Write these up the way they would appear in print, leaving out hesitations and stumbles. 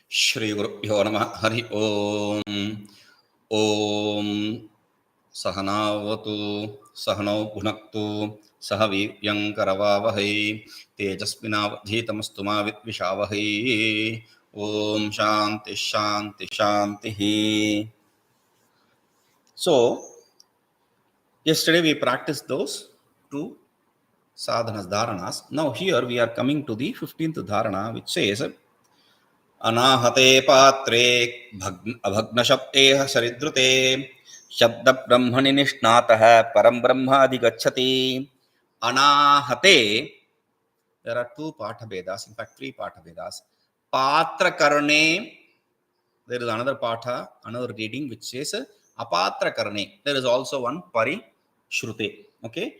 Shri Gurubhyo Namah Hari Om. Om Sahanavatu Sahanau Bhunaktu Sahavivyam Karavavahai Tejasvinavadhitamastu ma Vidvishavahai. Om Shanti Shanti Shanti. So, yesterday we practiced those two sadhanas, dharanas. Now here we are coming to the 15th dharana, which says anāhate pātre bhagnāśabde saridrute śabdabrahmaṇi niṣṇātaḥ paraṃ brahmādhigacchate. Anāhate, there are two pāṭha-bhedas, in fact 3 pāṭha-bhedas. Pātrakarṇe, there is another pāṭha, another reading which says apātrakarṇe. There is also one parishrute. Okay,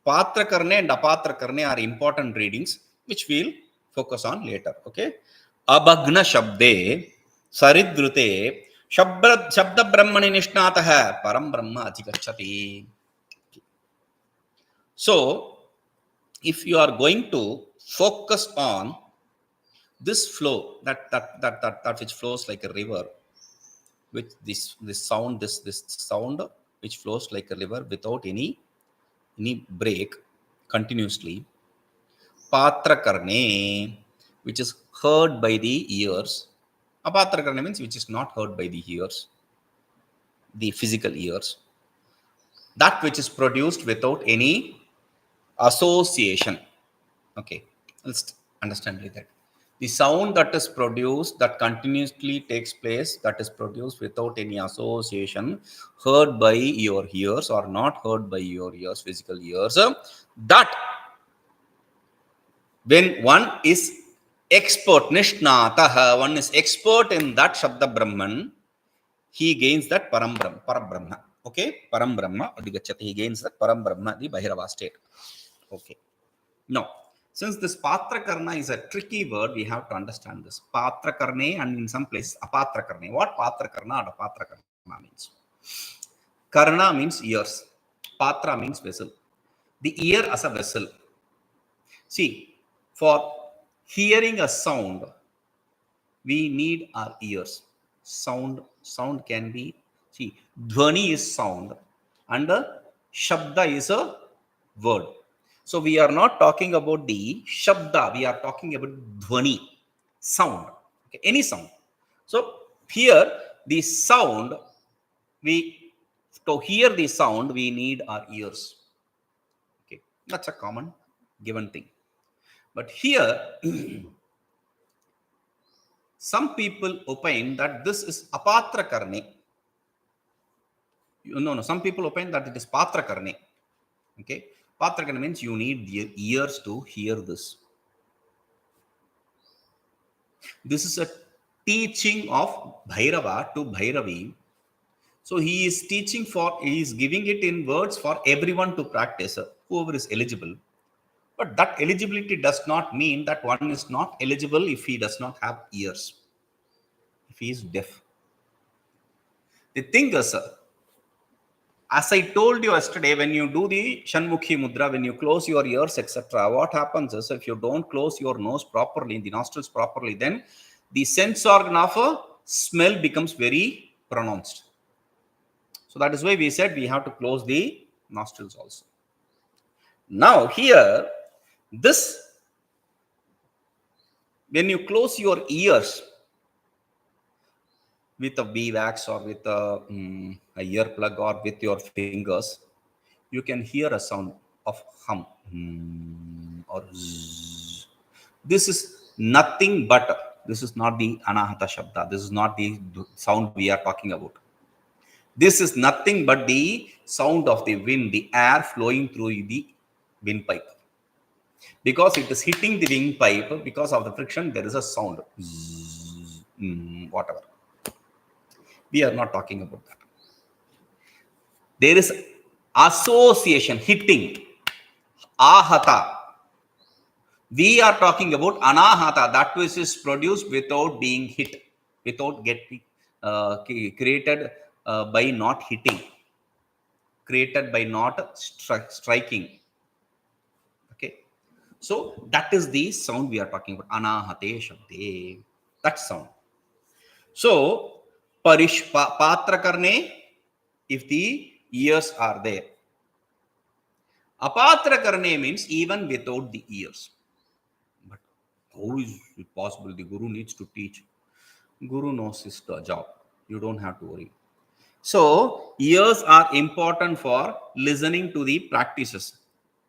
pātrakarṇe and apātrakarṇe are important readings which we will focus on later. Okay, abhagnāśabde saridrute śabdabrahmaṇi niṣṇātaḥ paraṃ brahmādhigacchate. So, if you are going to focus on this flow, that which flows like a river, with this sound which flows like a river without any break, continuously, pātrakarṇe, which is heard by the ears. Apātrakarṇe means which is not heard by the ears, the physical ears. That which is produced without any association. Okay, let's understand like that. The sound that is produced, that continuously takes place, that is produced without any association, heard by your ears or not heard by your ears, physical ears, that when one is expert, niṣṇātaḥ, one is expert in that śabdabrahmaṇ, he gains that paraṃ. Okay, parayā, he gains that paraṃ, the bhairava state. Okay, now since this pātrakarṇa is a tricky word, we have to understand this. Pātrakarṇe and in some places apātrakarṇe. What pātrakarṇa and apātrakarṇa means? Karna means ears. Pātra means vessel. The ear as a vessel. See, for hearing a sound, we need our ears. Sound can be, see, dhvani is sound and shabda is a word. So we are not talking about the shabda, we are talking about dhvani, sound, okay, any sound. So here the sound, to hear the sound, we need our ears. Okay, that's a common given thing. But here, some people opine that this is apātrakarṇe. No, some people opine that it is pātrakarṇe. Okay, pātrakarṇe means you need the ears to hear this. This is a teaching of bhairava to bhairavi. So he is teaching he is giving it in words for everyone to practice, whoever is eligible. But that eligibility does not mean that one is not eligible if he does not have ears, if he is deaf. The thing is, as I told you yesterday, when you do the Shanmukhi Mudra, when you close your ears, etc., what happens is, if you don't close your nose properly, the nostrils properly, then the sense organ of a smell becomes very pronounced. So that is why we said we have to close the nostrils also. Now here, when you close your ears with a beeswax or with a earplug or with your fingers, you can hear a sound of hum or zzz. This is nothing but, this is not the anāhata shabda, this is not the sound we are talking about. This is nothing but the sound of the wind, the air flowing through the windpipe. Because it is hitting the windpipe, because of the friction, there is a sound. Zzz, whatever. We are not talking about that. There is association, hitting, ahata. We are talking about anāhata, that which is produced without being hit, without getting created by not hitting, created by not striking. Okay. So that is the sound we are talking about. Anāhate shabde. That sound. So pātrakarṇe, if the ears are there. Apātrakarṇe means even without the ears. But how is it possible? The guru needs to teach. Guru knows his job. You don't have to worry. So ears are important for listening to the practices.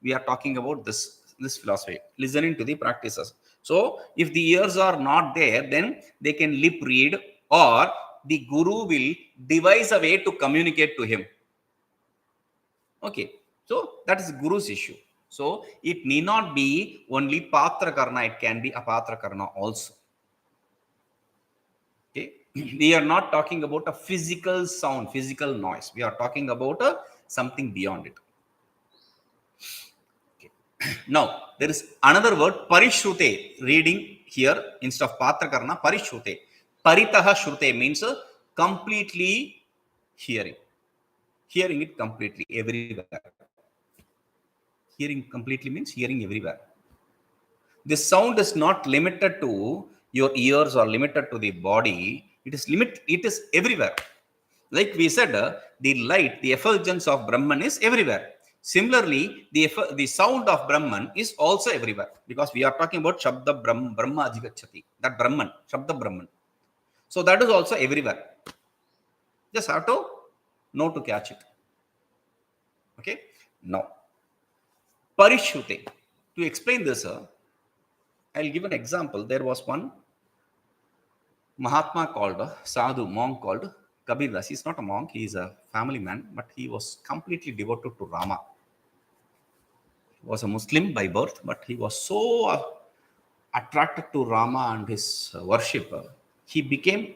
We are talking about this philosophy, listening to the practices. So if the ears are not there, then they can lip read, or the guru will devise a way to communicate to him. Okay, so that is guru's issue. So it need not be only pātrakarṇa, it can be apātrakarṇa also. Okay, we are not talking about a physical sound, physical noise. We are talking about something beyond it. Okay. Now there is another word, parishrute. Reading here instead of pātrakarṇa, parishrute. Paritaha shrute means completely hearing. Hearing it completely everywhere. Hearing completely means hearing everywhere. This sound is not limited to your ears or limited to the body. It is everywhere. Like we said, the light, the effulgence of Brahman is everywhere. Similarly, the sound of Brahman is also everywhere, because we are talking about śabdabrahmaṇi, that Brahman, śabdabrahmaṇi. So that is also everywhere. Just have to know to catch it. Okay. Now, parishrute. To explain this, I'll give an example. There was one Mahatma called, sadhu, monk called Kabir Das. He's not a monk, he is a family man, but he was completely devoted to Rama. He was a Muslim by birth, but he was so attracted to Rama and his worship. He became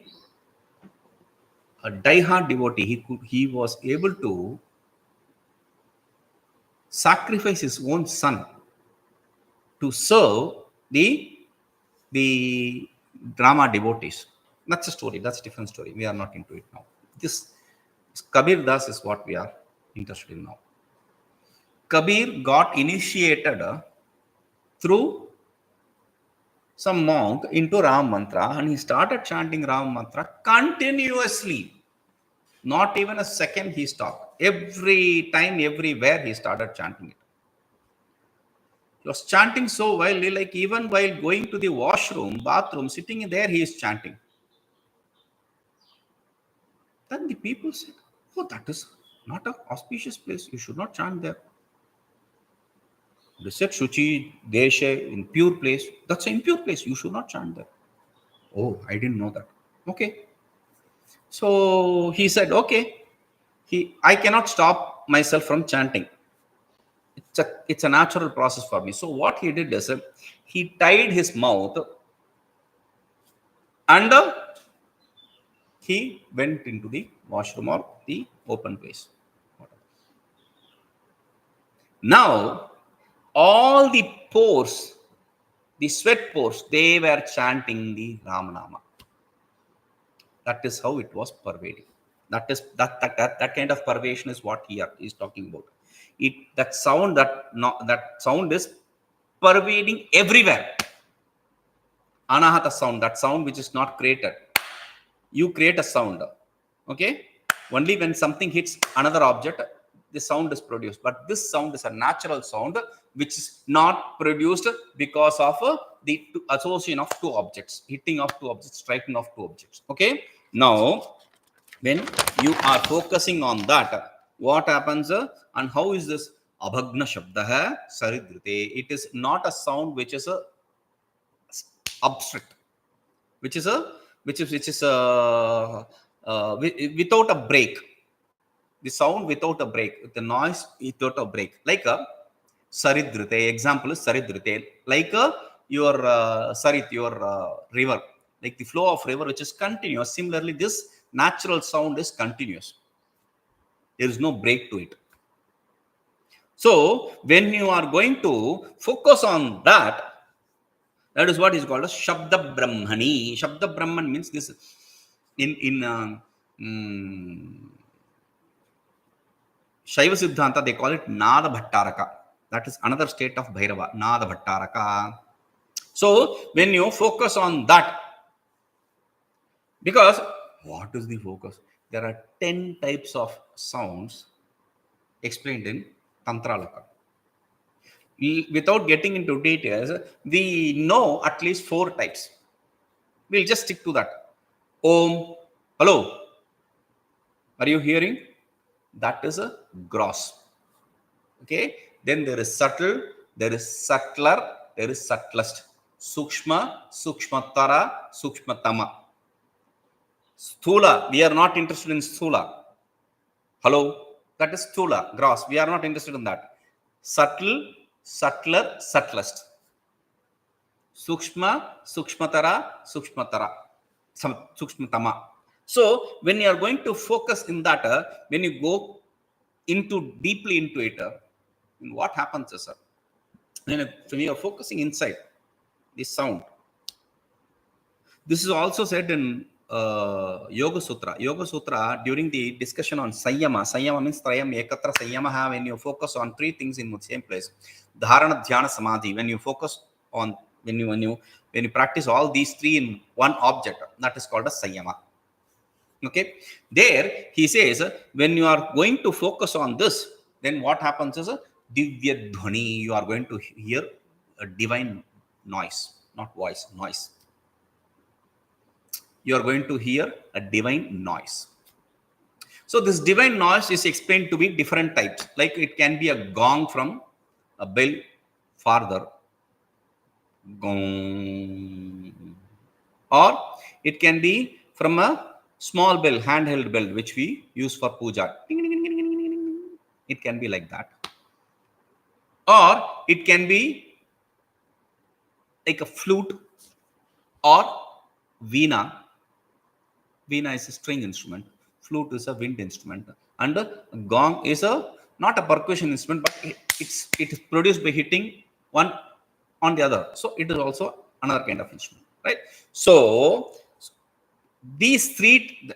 a die-hard devotee. He was able to sacrifice his own son to serve the Rama devotees. That's a story. That's a different story. We are not into it now. This Kabir Das is what we are interested in now. Kabir got initiated through some monk into Ram mantra, and he started chanting Ram mantra continuously. Not even a second he stopped. Every time, everywhere he started chanting it. He was chanting so wildly, like even while going to the washroom, bathroom, sitting in there, he is chanting. Then the people said, "Oh, that is not an auspicious place. You should not chant there." They said, "Shuchi, Deshe, in pure place. That's an impure place. You should not chant there." Oh, I didn't know that. Okay. So he said, "Okay, I cannot stop myself from chanting. It's a natural process for me." So what he did is he tied his mouth and he went into the washroom or the open place. Now all the pores, the sweat pores, they were chanting the Ramanama. That is how it was pervading. That kind of pervasion is what he is talking about. That sound is pervading everywhere. Anāhate sound, that sound which is not created. You create a sound, okay? Only when something hits another object, the sound is produced. But this sound is a natural sound which is not produced because of the association of two objects, hitting of two objects, striking of two objects. Okay? Now, when you are focusing on that, what happens and how is this abhagnaśabde saridrute? It is not a sound which is a abstract, without a break. The sound without a break, the noise without a break, like a saridrute. Example is saridrute, like your sarit, your river, like the flow of river which is continuous. Similarly, this natural sound is continuous. There is no break to it. So when you are going to focus on that, that is what is called as śabdabrahmaṇi. Śabdabrahmaṇi means this in Shaiva Siddhanta, they call it Nada Bhattaraka. That is another state of bhairava, nada bhattaraka. So when you focus on that, because what is the focus? There are 10 types of sounds explained in Tantralaka. Without getting into details, we know at least 4 types. We'll just stick to that. Om, hello. Are you hearing? That is a gross. Okay. Then there is subtle, there is subtler, there is subtlest. Sukshma, sukshmatara, sukshmatama. Sthula, we are not interested in sthula. Hello, that is sthula, gross. We are not interested in that. Subtle, subtler, subtlest. Sukshma, sukshmatara, sukshmatara, sukshmatama. So when you are going to focus in that, when you go into deeply into it, what happens is, when you are focusing inside the sound, this is also said in Yoga Sutra. Yoga Sutra, during the discussion on Sayyama, Sayyama means Trayam Ekatra Sayyamaha, when you focus on 3 things in the same place. Dhāraṇā, Dhyana, Samadhi, when you focus on, when you practice all these 3 in one object, that is called a Sayyama. Okay. There he says, when you are going to focus on this, then what happens is Divya Dhvani, you are going to hear a divine noise, not voice, noise. You are going to hear a divine noise. So this divine noise is explained to be different types. Like it can be a gong from a bell farther. Gong. Or it can be from a small bell, handheld bell, which we use for puja. It can be like that. Or it can be like a flute or veena. Veena is a string instrument. Flute is a wind instrument. And gong is not a percussion instrument, but it is produced by hitting one on the other. So it is also another kind of instrument, right? So these 3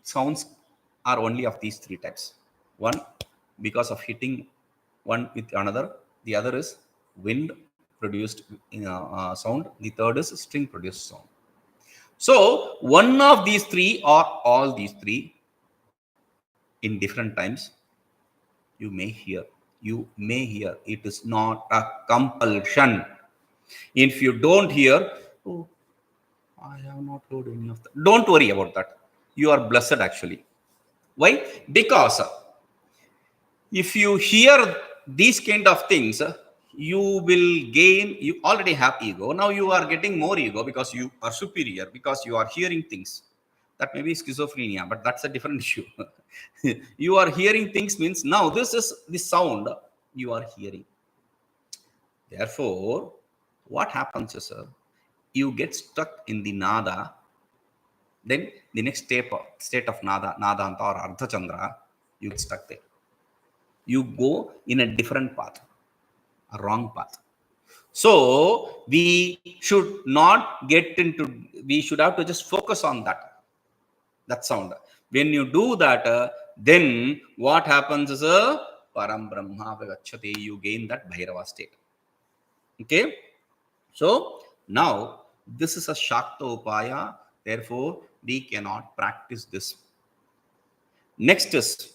sounds are only of these 3 types. One, because of hitting one with another. The other is wind produced sound. The third is string produced sound. So one of these 3 or all these 3 in different times, you may hear. You may hear. It is not a compulsion. If you don't hear, oh, I have not heard any of that. Don't worry about that. You are blessed actually. Why? Because if you hear these kind of things, you will gain, you already have ego. Now you are getting more ego because you are superior, because you are hearing things. That may be schizophrenia, but that's a different issue. You are hearing things means now this is the sound you are hearing. Therefore, what happens is, you get stuck in the nada. Then the next state of nada anta or ardha chandra, you get stuck there. You go in a different path, a wrong path. So we should not get into, we should have to just focus on that sound. When you do that, then what happens is paraṃ brahmādhigacchate, you gain that bhairava state. Okay. So now this is a shakta upaya. Therefore, we cannot practice this. Next is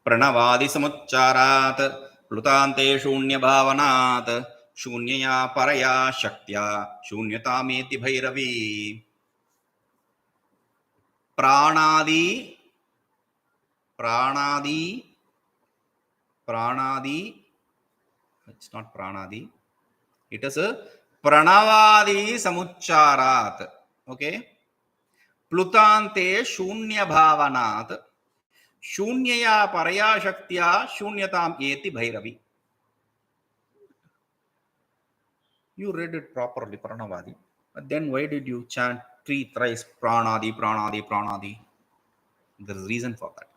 praṇavādisamuccārāt, plutānte śūnyabhāvanāt, śūnyayā parayā śaktyā, śūnyatāmeti bhairavi. Pranadi, it's not pranadi, it is a praṇavādisamuccārāt. Okay. Plutānte śūnyabhāvanāt, śūnyayā parayā śaktyā, śūnyatāmeti bhairavi. You read it properly, Praṇavādi. But then why did you chant 3 thrice pranadi, pranadi, pranadi? There is a reason for that.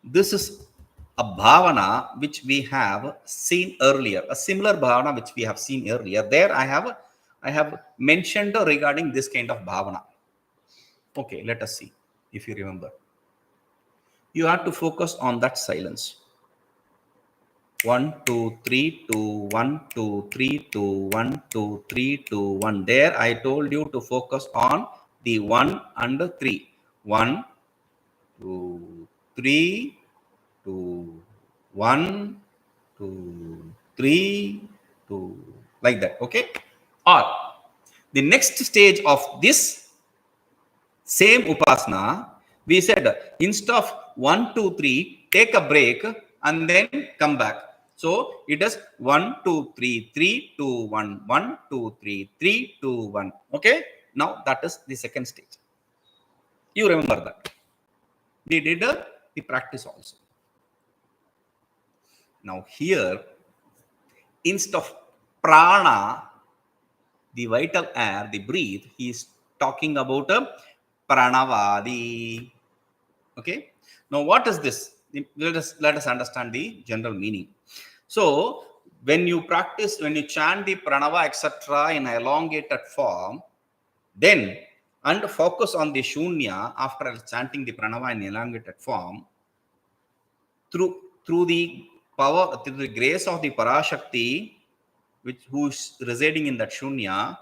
This is a bhavana which we have seen earlier, a similar bhavana which we have seen earlier. There I have mentioned regarding this kind of bhavana. Okay, let us see if you remember. You have to focus on that silence. 1, 2, 3, 2, 1, 2, 3, 2, 1, 2, 3, 2, 1. There I told you to focus on the 1 and the 3. 1, 2, 3, 2, 1, 2, 3, 2, like that. Okay? Or the next stage of this same upasana, we said instead of 1, 2, 3, take a break and then come back. So it is 1, 2, 3, 3, 2, 1, 1, 2, 3, 3, 2, 1. Okay? Now that is the second stage. You remember that. We did the practice also. Now here, instead of prana, the vital air, the breathe, he is talking about a praṇavādi. Okay. Now, what is this? Let us understand the general meaning. So, when you practice, when you chant the pranava, etc., in elongated form, then and focus on the shunya after chanting the pranava in elongated form, through the power, through the grace of the parashakti, who is residing in that shunya,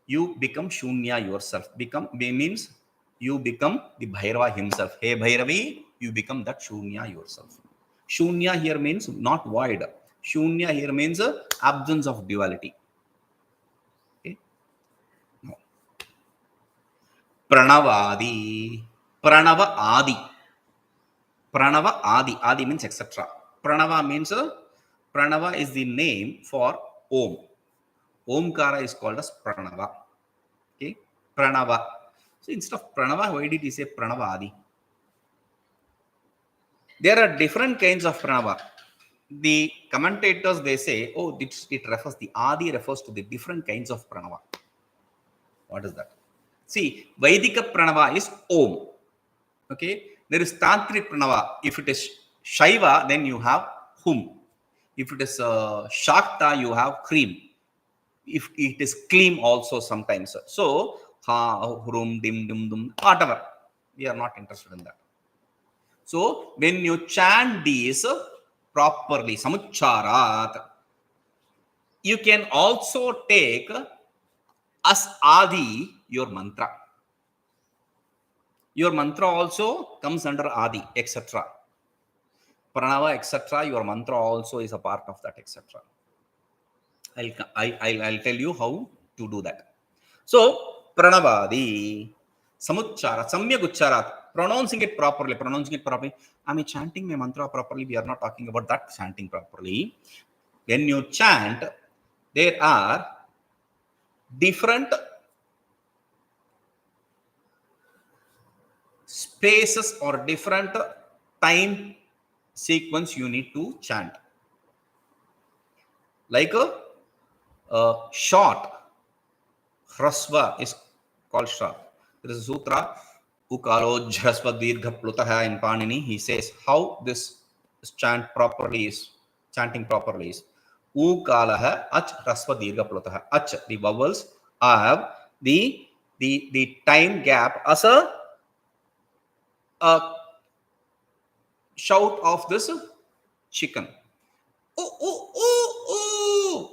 you become shunya yourself. Means you become the bhairavi himself. Hey bhairavi, you become that shunya yourself. Shunya here means not void. Shunya here means absence of duality. Okay. No. Praṇavādi. Pranava adi. Pranava adi. Adi means etc. Pranava means Pranava is the name for Om. Omkara is called as Pranava. Okay, Pranava. So instead of Pranava, why did he say Pranavādi? There are different kinds of Pranava. The commentators, they say, oh, it refers, the Adi refers to the different kinds of Pranava. What is that? See, Vaidika Pranava is Om. Okay, there is Tantric Pranava. If it is Shaiva, then you have Hum. If it is Shaktyā, you have Cream. If it is Kleem also sometimes. So, ha, hrum, dim, dum, dum, whatever. We are not interested in that. So, when you chant these properly, samuccārāt, you can also take as Adi your mantra. Your mantra also comes under Adi, etc. Pranava, etc. Your mantra also is a part of that, etc. I'll tell you how to do that. So, Praṇavādi, Samuccārāt, Samyaguccārāt, pronouncing it properly. I'm chanting my mantra properly. We are not talking about that chanting properly. When you chant, there are different spaces or different time sequence you need to chant. Like a short hrasva is called short. There is a sutra, Ukalo Jhrasva Dirgha Plutaha in Panini. He says how this chanting properly is. Ukalaha ach hrasva dirgha plutaha. Ach, the vowels have the time gap as a shout of this chicken. Ooh, ooh, ooh, ooh.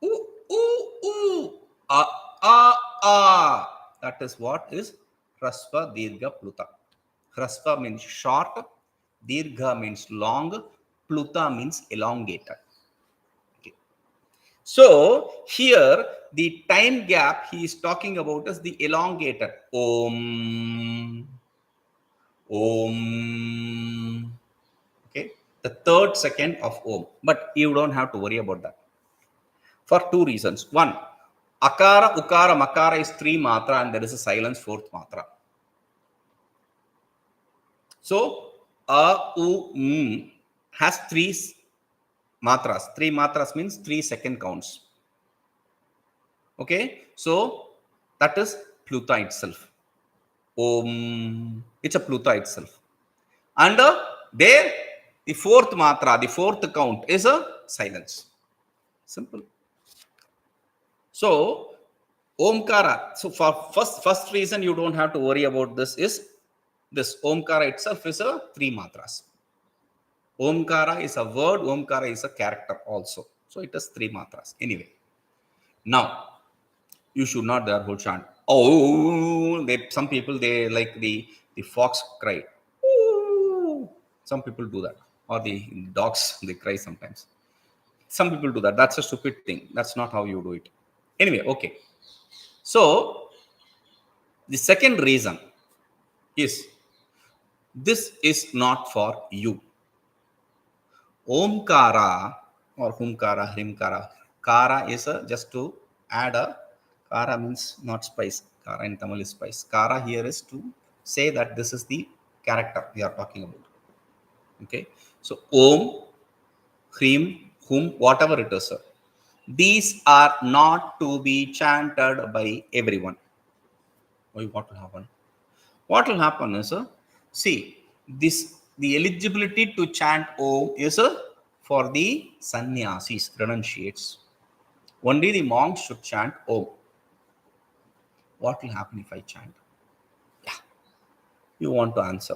Ooh, ooh, ooh. That is what is Hrasva Dirgha Pluta. Hrasva means short, Dirgha means long, Pluta means elongated. Okay. So here the time gap he is talking about is the elongated Om. Om. Okay, the third second of Om. But you don't have to worry about that. For two reasons. One, Akara, Ukara, Makara is 3 matra and there is a silence 4th matra. So, A, U, M has 3 matras. 3 matras means 3 second counts. Okay, so that is Pluta itself. Om, it's a Pluta itself. And there, the 4th matra, the 4th count is a silence. Simple. So, Omkara. So, for first reason you don't have to worry about this is this Omkara itself is a 3 matras. Omkara is a word, Omkara is a character also. So it is 3 matras. Anyway, now you should not therefore chant. Oh, some people they like the fox cry. Ooh. Some people do that, or the dogs they cry sometimes. Some people do that. That's a stupid thing. That's not how you do it. Anyway, okay. So the second reason is this is not for you. Omkara or Humkara, Hrimkara. Kara is just to add a, Kara means not spice. Kara in Tamil is spice. Kara here is to say that this is the character we are talking about. Okay. So Om, Hrim, Hum, whatever it is, sir. These are not to be chanted by everyone. What will happen? What will happen is, see, the eligibility to chant Om is for the sannyasis, renunciates. Only the monks should chant Om. What will happen if I chant? Yeah, you want to answer.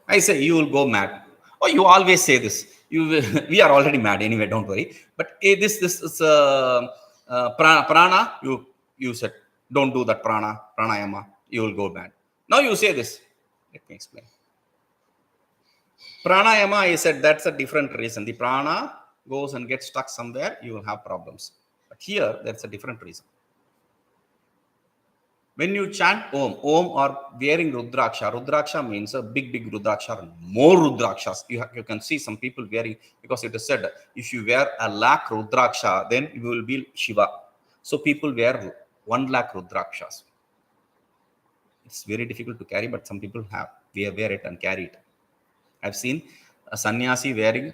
I say you will go mad. Oh, you always say this. We are already mad anyway. Don't worry. But this is prana. You said don't do that pranayama. You will go mad. Now you say this. Let me explain. Pranayama, I said that's a different reason. The prana goes and gets stuck somewhere, you will have problems. But here, that's a different reason. When you chant Om or wearing Rudraksha, Rudraksha means a big Rudraksha, more Rudrakshas. You can see some people wearing, because it is said, if you wear a lakh Rudraksha, then you will be Shiva. So people wear 1 lakh Rudrakshas. It's very difficult to carry, but some people wear it and carry it. I've seen a sannyasi wearing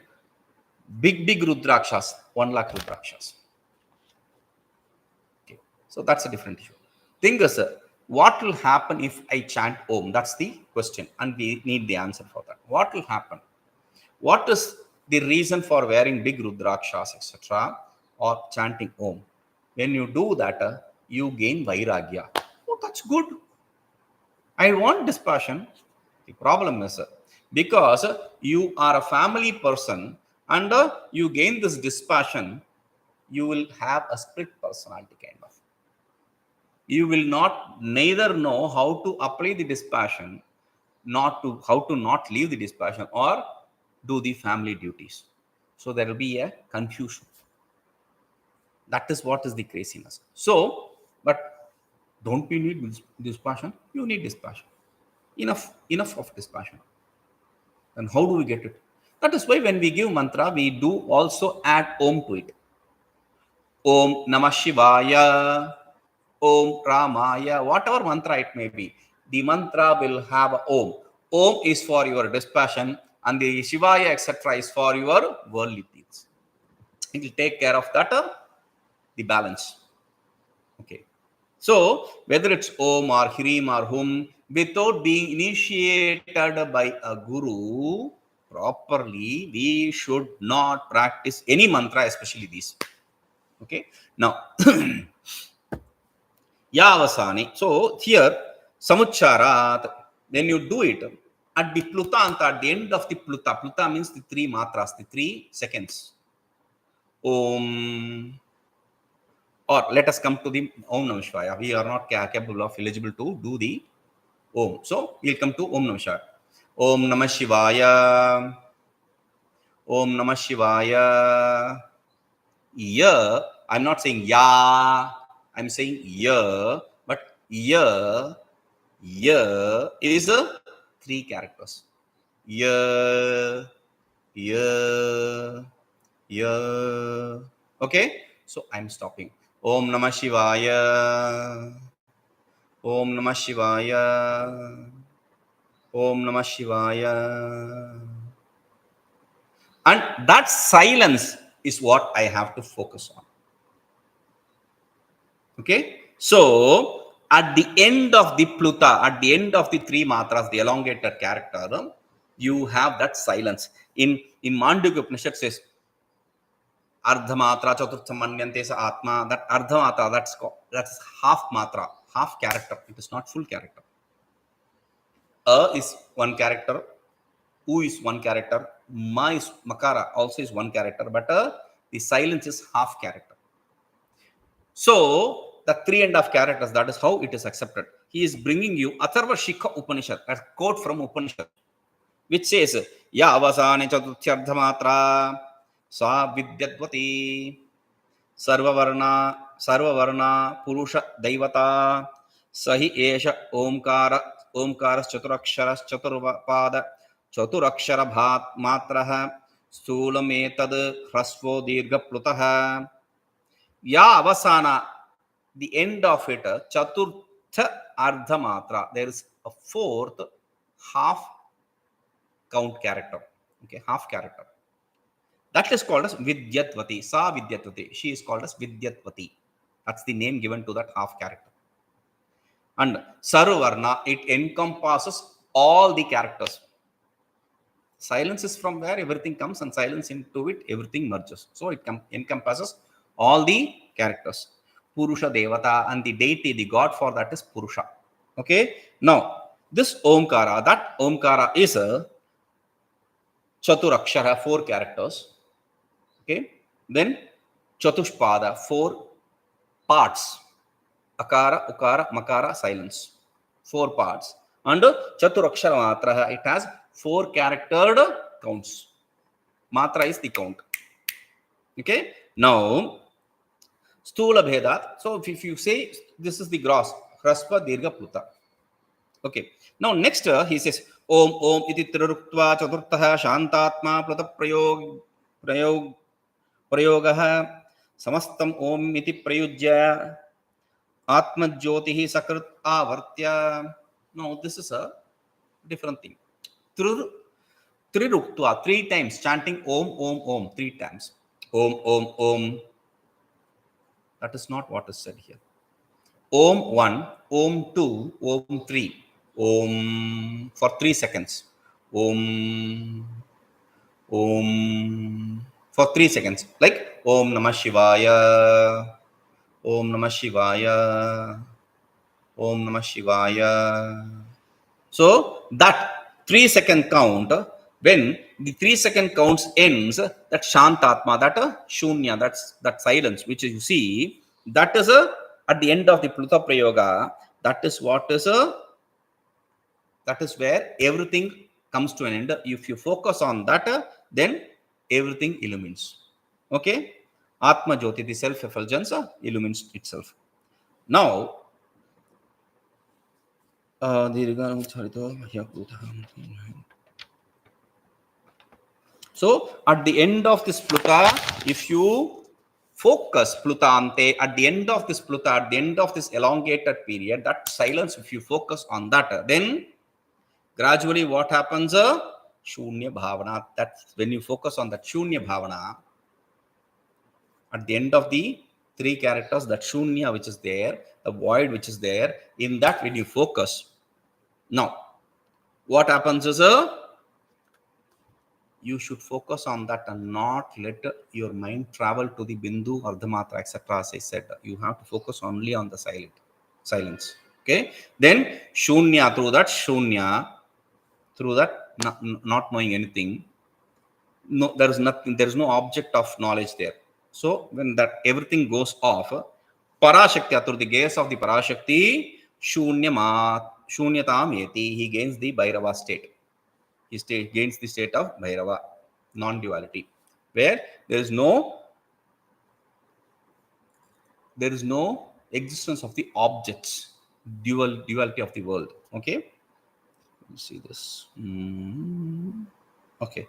big Rudrakshas, 1 lakh Rudrakshas. Okay. So that's a different issue. Think is, what will happen if I chant Om? That's the question, and we need the answer for that. What will happen? What is the reason for wearing big Rudrakshas, etc., or chanting Om? When you do that, you gain vairagya. Oh, that's good. I want dispassion. The problem is, because you are a family person and you gain this dispassion, you will have a split personality kind of. You will neither know how to apply the dispassion, how to not leave the dispassion, or do the family duties. So there will be a confusion. That is what is the craziness. So, but don't we need dispassion? You need dispassion. Enough of dispassion. And how do we get it? That is why when we give mantra, we do also add Om to it. Om Namah Shivaya, Om Ramaya, whatever mantra it may be, the mantra will have a Om. Om is for your dispassion, and the Shivaya, etc., is for your worldly things. It will take care of that, the balance. Okay. So, whether it's Om or Hrim or Hum, without being initiated by a guru properly, we should not practice any mantra, especially these. Okay. Now, Yavasani. So, here, samuccārāt, when you do it, at the plutānte, at the end of the pluta means the 3 matras, the 3 seconds. Om. Or let us come to the Om Namah Shivaya. We are not capable of eligible to do the Om. So we'll come to Om Namah Shivaya. Om Namah Shivaya. Om Namah Shivaya. Ya. I'm not saying Ya. I'm saying Ya. But Ya is 3 characters. Ya. Okay. So I'm stopping. Om Namah Shivaya. Om Namah Shivaya. Om Namah Shivaya. And that silence is what I have to focus on. Okay. So at the end of the pluta, at the end of the 3 matras, the elongated character, you have that silence. In Mandukya Upanishad says, Ardhamatra Chaturtha Manyante sa Atma. That Ardhamatra, that's half matra, half character. It is not full character. A is 1 character, U is 1 character, Ma is makara also is one character, but the silence is half character. So the 3.5 characters, that is how it is accepted. He is bringing you Atharva Shikha Upanishad, a quote from Upanishad, which says, Ya avasane chaturthyardhamatra sa vidyadvati sarvavarna purusha daivata sahi esha omkaras chaturaksharas chaturpada chaturakshara bhat matraha stulametad hrasvo dirgha plutaha. Ya avasana, the end of it, chaturtha ardhamatra, there is a fourth half count character. Okay, half character. That is called as Vidyatvati. Sa Vidyatvati. She is called as Vidyatvati. That's the name given to that half character. And Sarvarna, it encompasses all the characters. Silence is from where everything comes, and silence into it, everything merges. So it encompasses all the characters. Purusha Devata, and the deity, the god for that is Purusha. Okay. Now, this Omkara, that Omkara is a Chaturakshara, 4 characters. Okay. Then Chatushpada, 4 parts. Akara, Ukara, Makara, silence. 4 parts. And Chaturakshara Matraha, it has 4 charactered counts. Matra is the count. Okay. Now, Stula Bhedat. So if you say this is the gross, Hrasva Dirgha Pluta. Okay. Now next he says Om Om iti Triruktva Chaturtaha Shantatma Pluta Prayogaha Samastam Om iti Prayujya Atma Jyotihi Sakrit Avartya. No, this is a different thing. Triruktva, 3 times, chanting Om Om Om 3 times. Om Om Om. That is not what is said here. Om 1, Om 2, Om 3. Om for 3 seconds. Om for 3 seconds. Like Om Namah Shivaya. Om Namah Shivaya. Om Namah Shivaya. So that 3 second count, when the 3 second counts ends, that Shantatma, that Shunya, that silence, which you see, that is at the end of the Pluta Prayoga, that is what is that is where everything comes to an end. If you focus on that, then everything illumines. Okay? Atma Jyoti, the self-effulgence, illumines itself. Now, so at the end of this Pluta, if you focus plutānte, at the end of this Pluta, at the end of this elongated period, that silence, if you focus on that, then gradually what happens? śūnyabhāvanāt. That when you focus on that śūnyabhāvanāt, at the end of the 3 characters, that Shunya which is there, the void which is there, in that when you focus. Now, what happens is you should focus on that and not let your mind travel to the bindu, ardhamatra, etc. As I said, you have to focus only on the silence. Okay. Then Shunya, through that Shunya, through that not knowing anything, no, there is nothing, there is no object of knowledge there. So when that everything goes off, Parashaktyā, through the gaze of the Parashakti, śūnyatāmeti, he gains the bhairava state. He gains the state of bhairava, non-duality, where there is no existence of the objects, duality of the world. Okay, let's see this. Okay,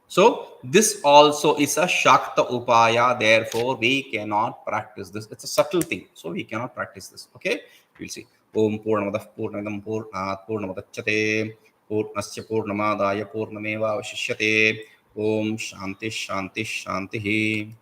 so this also is a shakta upaya, therefore we cannot practice this. It's a subtle thing, so we cannot practice this. Okay, we'll see. Om Purnamadaḥ Purnamidam Purnāt Purnavadacchate Purnasya Purnamadaya Purnameva Vashishyate. Om Shanti Shanti Shanti.